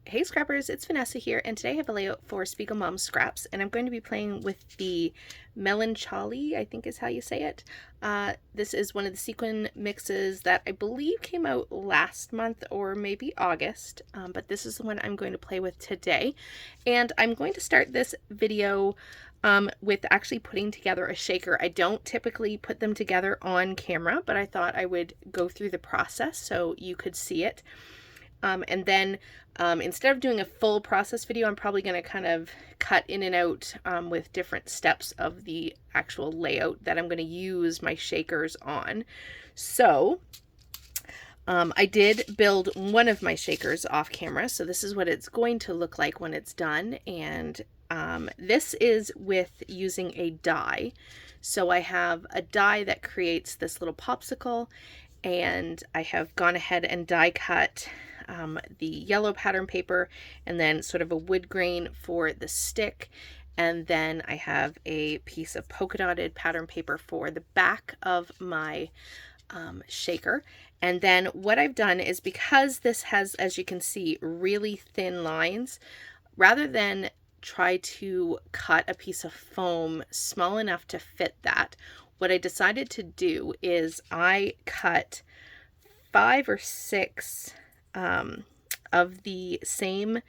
Hey Scrappers, it's Vanessa here, and today I have a layout for SPIEGELMOM Scraps, and I'm going to be playing with the Melancholy, I think is how you say it. This is one of the sequin mixes that I believe came out last month or maybe August, but this is the one I'm going to play with today. And I'm going to start this video with actually putting together a shaker. I don't typically put them together on camera, but I thought I would go through the process so you could see it. And then instead of doing a full process video, I'm probably going to kind of cut in and out with different steps of the actual layout that I'm going to use my shakers on. So I did build one of my shakers off camera, so this is what it's going to look like when it's done. And this is with using a die. So I have a die that creates this little popsicle, and I have gone ahead and die cut the yellow pattern paper and then sort of a wood grain for the stick. And then I have a piece of polka dotted pattern paper for the back of my shaker. And then what I've done is, because this has, as you can see, really thin lines, rather than try to cut a piece of foam small enough to fit that, what I decided to do is I cut 5 or 6 of the same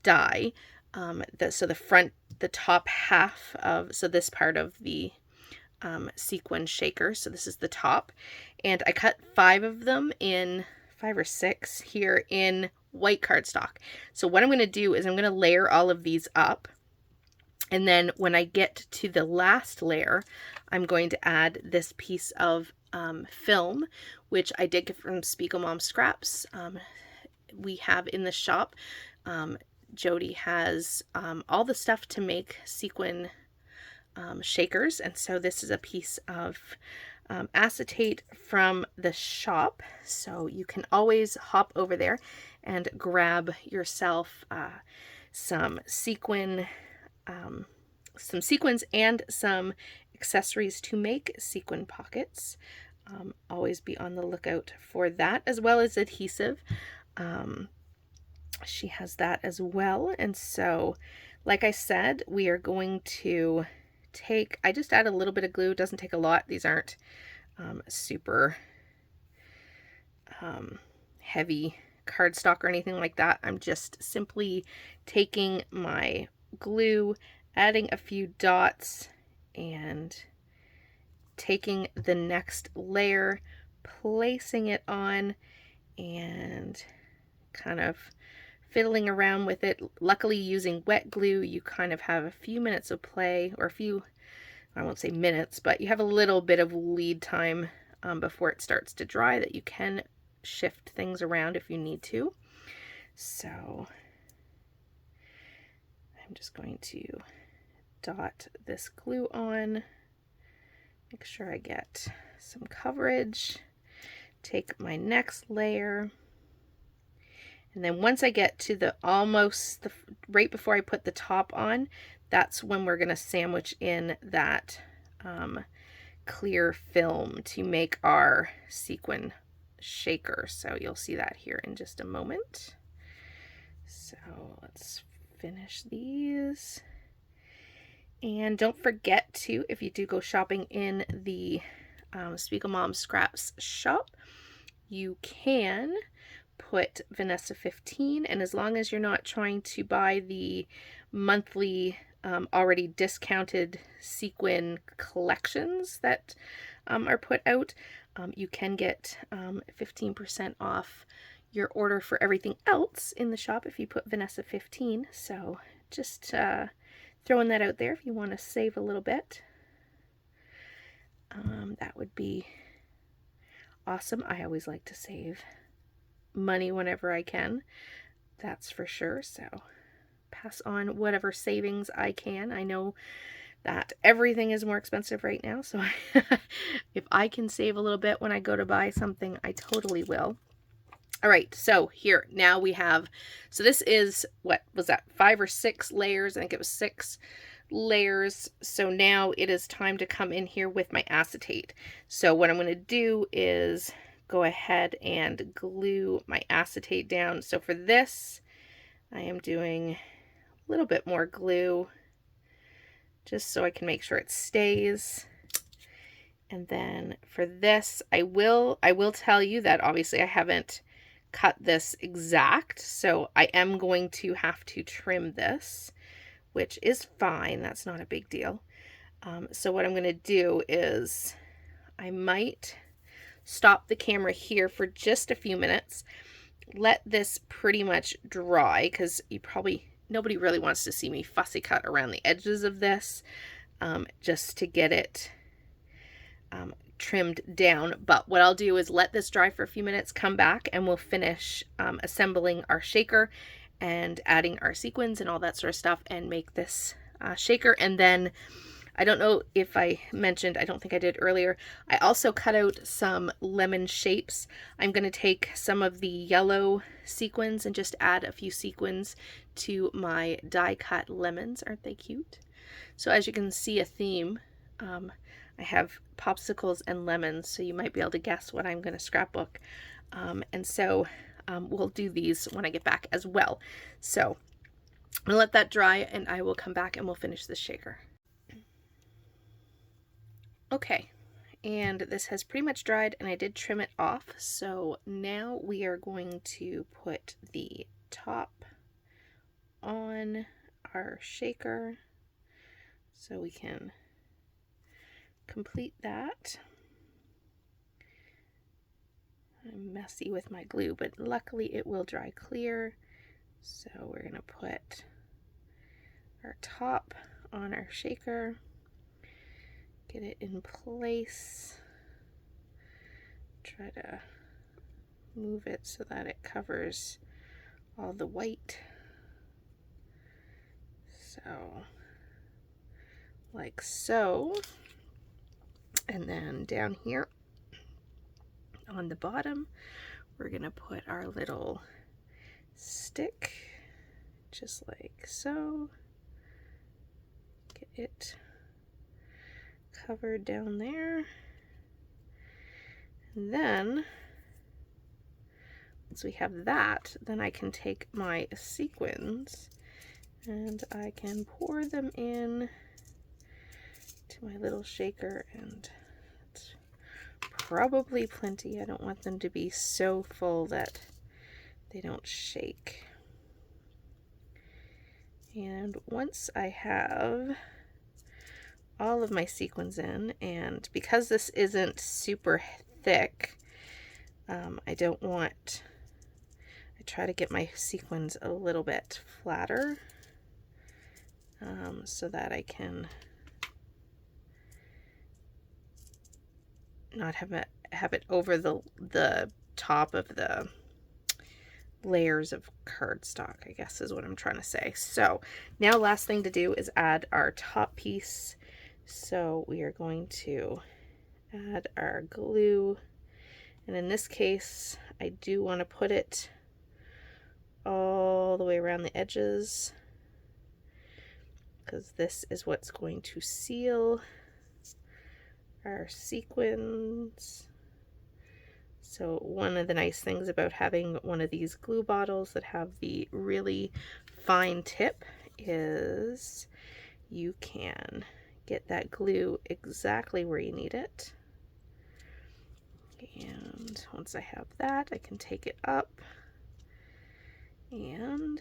die. So the top half of, so this part of the sequin shaker, so this is the top, and I cut 5 of them in, 5 or 6 here in white cardstock. So what I'm going to do is I'm going to layer all of these up, and then when I get to the last layer, I'm going to add this piece of film, which I did get from SPIEGELMOM Scraps. We have in the shop. Jody has all the stuff to make sequin shakers, and so this is a piece of acetate from the shop, so you can always hop over there and grab yourself some sequins and some accessories to make sequin pockets. Always be on the lookout for that, as well as adhesive. She has that as well. And so, like I said, we are going to take, I just add a little bit of glue. It doesn't take a lot. These aren't super heavy cardstock or anything like that. I'm just simply taking my glue, adding a few dots, and taking the next layer, placing it on, and kind of fiddling around with it. Luckily, using wet glue, you kind of have a few minutes of play, or a few, I won't say minutes, but you have a little bit of lead time before it starts to dry, that you can shift things around if you need to. So I'm just going to dot this glue on, make sure I get some coverage, take my next layer, and then once I get to the right before I put the top on, that's when we're going to sandwich in that clear film to make our sequin shaker. So you'll see that here in just a moment. So let's finish these. And don't forget to, if you do go shopping in the SPIEGELMOM Scraps shop, you can put Vanessa 15, and as long as you're not trying to buy the monthly already discounted sequin collections that are put out, you can get 15% off your order for everything else in the shop if you put Vanessa 15. So just throwing that out there if you want to save a little bit. That would be awesome. I always like to save money whenever I can, that's for sure. So pass on whatever savings I can. I know that everything is more expensive right now, so if I can save a little bit when I go to buy something, I totally will. All right, so here now we have, so this is, what was that, 5 or 6 layers? I think it was 6 layers. So now it is time to come in here with my acetate. So what I'm going to do is go ahead and glue my acetate down. So for this, I am doing a little bit more glue just so I can make sure it stays. And then for this, I will tell you that obviously I haven't cut this exact, so I am going to have to trim this, which is fine. That's not a big deal. So what I'm going to do is I might stop the camera here for just a few minutes, let this pretty much dry, because nobody really wants to see me fussy cut around the edges of this, just to get it trimmed down. But what I'll do is let this dry for a few minutes, come back, and we'll finish assembling our shaker and adding our sequins and all that sort of stuff and make this shaker. And then I don't know if I mentioned, I don't think I did earlier, I also cut out some lemon shapes. I'm going to take some of the yellow sequins and just add a few sequins to my die cut lemons. Aren't they cute? So as you can see, a theme. I have popsicles and lemons, so you might be able to guess what I'm going to scrapbook. And so we'll do these when I get back as well. So I'm going to let that dry and I will come back and we'll finish this shaker. Okay, and this has pretty much dried and I did trim it off. So now we are going to put the top on our shaker so we can complete that. I'm messy with my glue, but luckily it will dry clear. So we're going to put our top on our shaker, get it in place, try to move it so that it covers all the white. So, like so. And then down here on the bottom, we're going to put our little stick, just like so. Get it covered down there. And then, once we have that, then I can take my sequins and I can pour them in to my little shaker, and it's probably plenty. I don't want them to be so full that they don't shake. And once I have all of my sequins in, and because this isn't super thick, I try to get my sequins a little bit flatter so that I can not have it over the top of the layers of cardstock, I guess is what I'm trying to say. So now last thing to do is add our top piece. So we are going to add our glue, and in this case I do want to put it all the way around the edges because this is what's going to seal our sequins. So one of the nice things about having one of these glue bottles that have the really fine tip is you can get that glue exactly where you need it. And once I have that, I can take it up and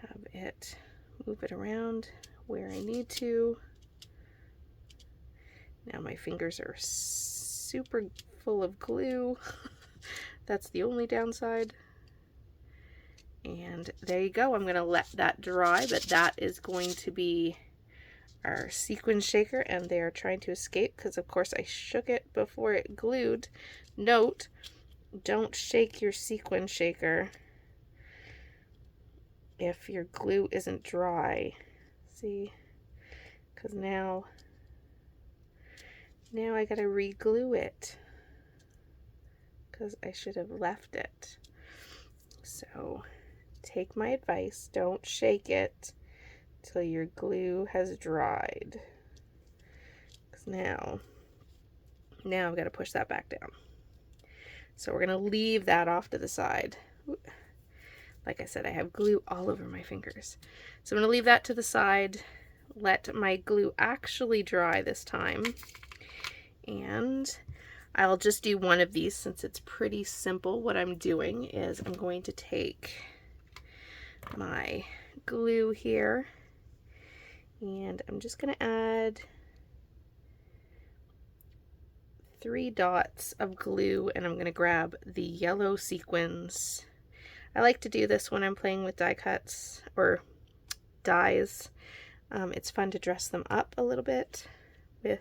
have it move it around where I need to. Now my fingers are super full of glue. That's the only downside. And there you go. I'm going to let that dry, but that is going to be our sequin shaker, and they are trying to escape because of course I shook it before it glued. Note, don't shake your sequin shaker if your glue isn't dry. See? Because now I gotta re-glue it because I should have left it. So take my advice, don't shake it till your glue has dried. Because now I've got to push that back down. So we're going to leave that off to the side. like I said, I have glue all over my fingers. So I'm going to leave that to the side, let my glue actually dry this time, and I'll just do one of these since it's pretty simple. What I'm doing is I'm going to take my glue here, and I'm just going to add 3 dots of glue, and I'm going to grab the yellow sequins. I like to do this when I'm playing with die cuts or dies. It's fun to dress them up a little bit with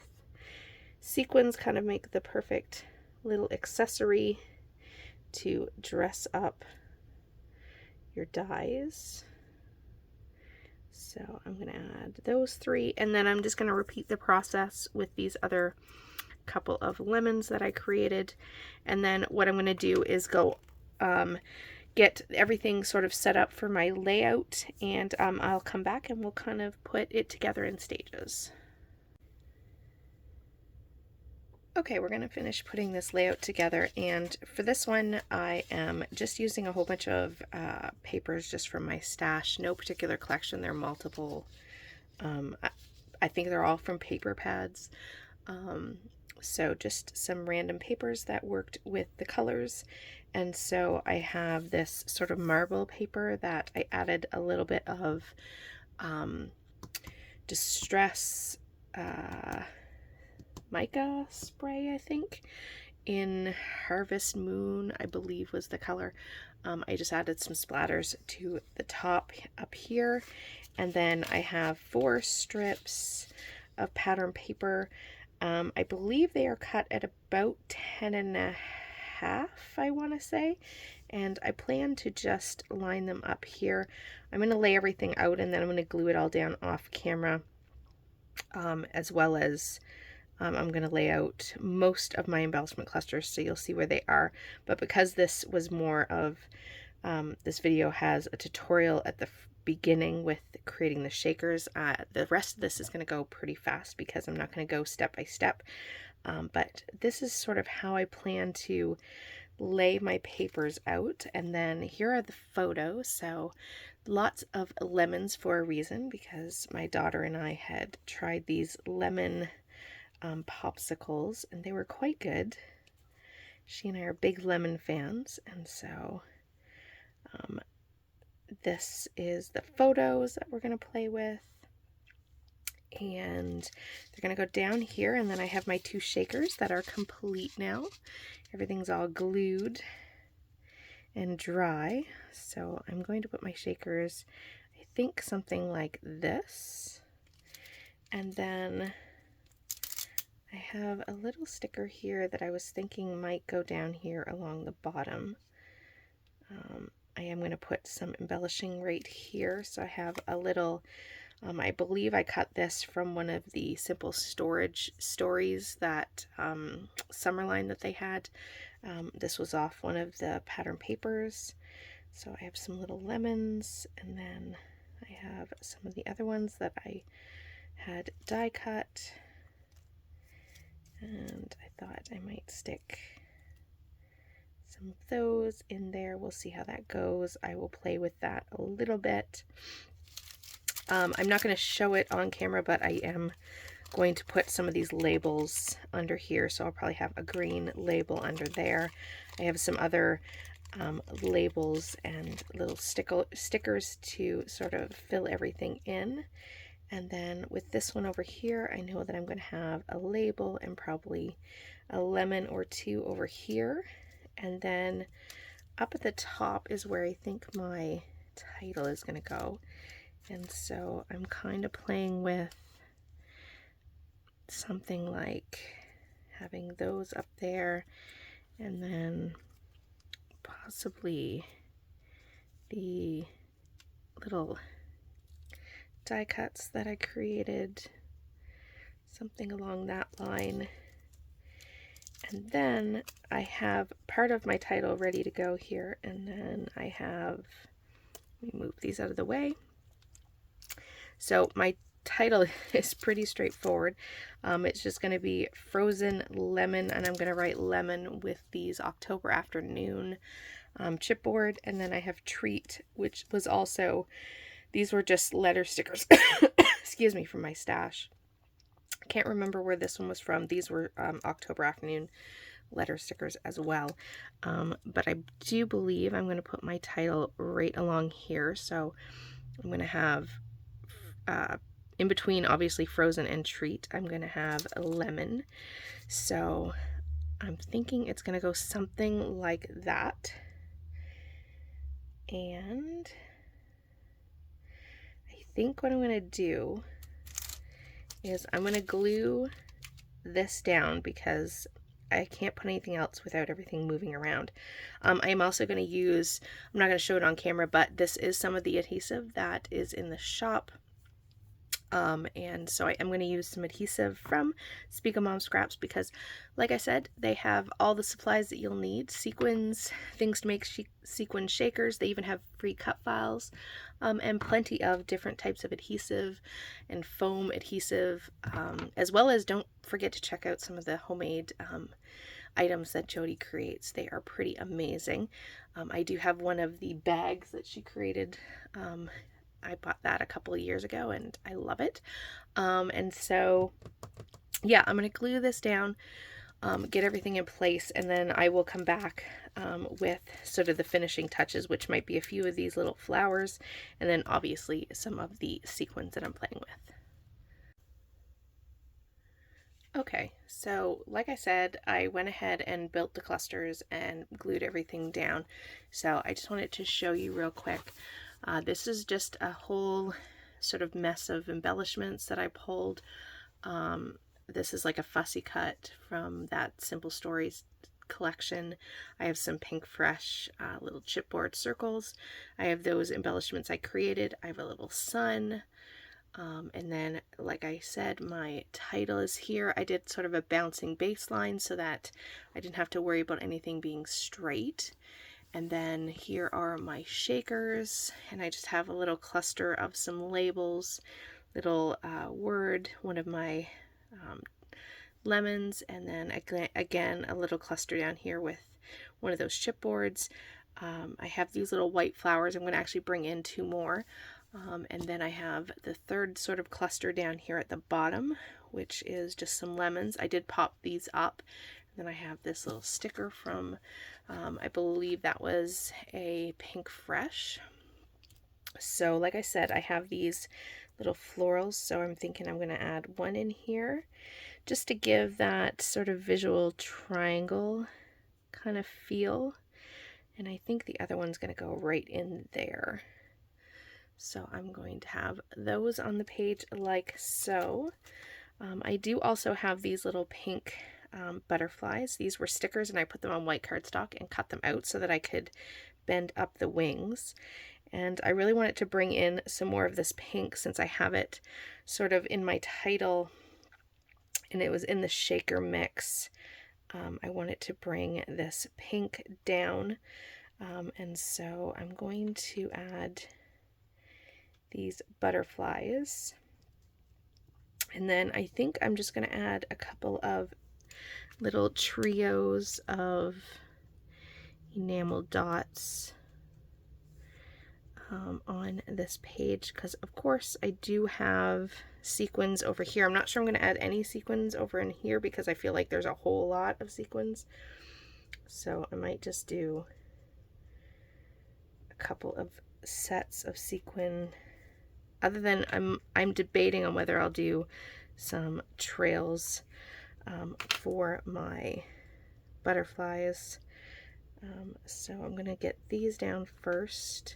sequins, kind of make the perfect little accessory to dress up your dies. So I'm going to add those 3, and then I'm just going to repeat the process with these other couple of lemons that I created. And then what I'm going to do is go get everything sort of set up for my layout, and I'll come back and we'll kind of put it together in stages. Okay, we're going to finish putting this layout together, and for this one I am just using a whole bunch of papers just from my stash. No particular collection, they're multiple. I think they're all from paper pads. So just some random papers that worked with the colors. And so I have this sort of marble paper that I added a little bit of distress mica spray, I think, in Harvest Moon, I believe was the color. I just added some splatters to the top up here, and then I have 4 strips of pattern paper. I believe they are cut at about 10.5, I want to say, and I plan to just line them up here. I'm going to lay everything out, and then I'm going to glue it all down off camera, as well as I'm going to lay out most of my embellishment clusters so you'll see where they are. But because this was more of, this video has a tutorial at the beginning with creating the shakers, the rest of this is going to go pretty fast because I'm not going to go step by step. But this is sort of how I plan to lay my papers out. And then here are the photos. So lots of lemons for a reason, because my daughter and I had tried these lemon popsicles, and they were quite good. She and I are big lemon fans, and so this is the photos that we're going to play with, and they're going to go down here, and then I have my 2 shakers that are complete now. Everything's all glued and dry, so I'm going to put my shakers, I think something like this, and then I have a little sticker here that I was thinking might go down here along the bottom. I am going to put some embellishing right here. So I have a little, I believe I cut this from one of the Simple Storage stories, that summer line that they had. This was off one of the pattern papers. So I have some little lemons, and then I have some of the other ones that I had die cut. And I thought I might stick some of those in there. We'll see how that goes. I will play with that a little bit. I'm not going to show it on camera, but I am going to put some of these labels under here. So I'll probably have a green label under there. I have some other labels and little stickers to sort of fill everything in. And then with this one over here, I know that I'm going to have a label and probably a lemon or 2 over here. And then up at the top is where I think my title is going to go. And so I'm kind of playing with something like having those up there, and then possibly the little die cuts that I created, something along that line. And then I have part of my title ready to go here, and then I have, let me move these out of the way. So my title is pretty straightforward. It's just going to be Frozen Lemon, and I'm going to write lemon with these October afternoon chipboard, and then I have Treat, which was also, these were just letter stickers, excuse me, from my stash. I can't remember where this one was from. These were October Afternoon letter stickers as well. But I do believe I'm going to put my title right along here. So I'm going to have, in between obviously Frozen and Treat, I'm going to have a lemon. So I'm thinking it's going to go something like that. And I think what I'm going to do is I'm going to glue this down because I can't put anything else without everything moving around. I am also going to use, I'm not going to show it on camera, but this is some of the adhesive that is in the shop. And so I am going to use some adhesive from SPIEGELMOM Scraps because, like I said, they have all the supplies that you'll need. Sequins, things to make sequin shakers. They even have free cut files, and plenty of different types of adhesive and foam adhesive, as well as don't forget to check out some of the homemade items that Jody creates. They are pretty amazing. I do have one of the bags that she created. I bought that a couple of years ago and I love it. And so, yeah, I'm going to glue this down, get everything in place, and then I will come back with sort of the finishing touches, which might be a few of these little flowers, and then obviously some of the sequins that I'm playing with. Okay, so like I said, I went ahead and built the clusters and glued everything down. So I just wanted to show you real quick. This is just a whole sort of mess of embellishments that I pulled. This is like a fussy cut from that Simple Stories collection. I have some Pink Fresh little chipboard circles. I have those embellishments I created. I have a little sun. And then, like I said, my title is here. I did sort of a bouncing baseline so that I didn't have to worry about anything being straight. And then here are my shakers, and I just have a little cluster of some labels, little word, one of my lemons, and then again a little cluster down here with one of those chipboards. I have these little white flowers. I'm going to actually bring in 2 more. And then I have the third sort of cluster down here at the bottom, which is just some lemons. I did pop these up. And then I have this little sticker from, I believe that was a Pink Fresh. So like I said, I have these little florals, so I'm thinking I'm going to add one in here just to give that sort of visual triangle kind of feel. And I think the other one's going to go right in there. So I'm going to have those on the page like so. I do also have these little pink butterflies. These were stickers and I put them on white cardstock and cut them out so that I could bend up the wings. And I really wanted to bring in some more of this pink since I have it sort of in my title and it was in the shaker mix. I wanted to bring this pink down. And so I'm going to add these butterflies, and then I think I'm just going to add a couple of little trios of enamel dots on this page because of course I do have sequins over here. I'm not sure I'm going to add any sequins over in here because I feel like there's a whole lot of sequins, so I might just do a couple of sets of sequin. Other than I'm debating on whether I'll do some trails for my butterflies. So I'm going to get these down first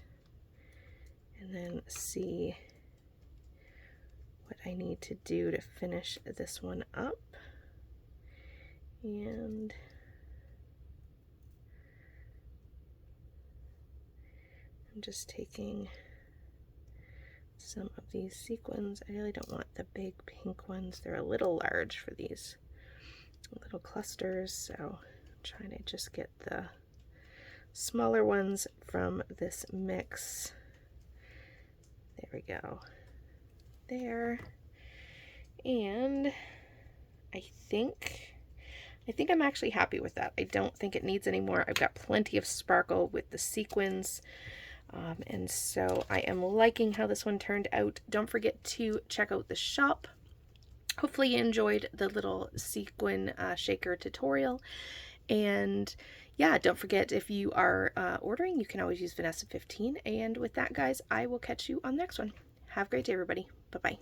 and then see what I need to do to finish this one up. And I'm just taking some of these sequins. I really don't want the big pink ones. They're a little large for these little clusters, so I'm trying to just get the smaller ones from this mix. There we go. There. And I think I think I'm actually happy with that. I don't think it needs any more. I've got plenty of sparkle with the sequins. And so I am liking how this one turned out. Don't forget to check out the shop. Hopefully you enjoyed the little sequin shaker tutorial. And yeah, don't forget, if you are ordering, you can always use Vanessa 15. And with that, guys, I will catch you on the next one. Have a great day, everybody. Bye-bye.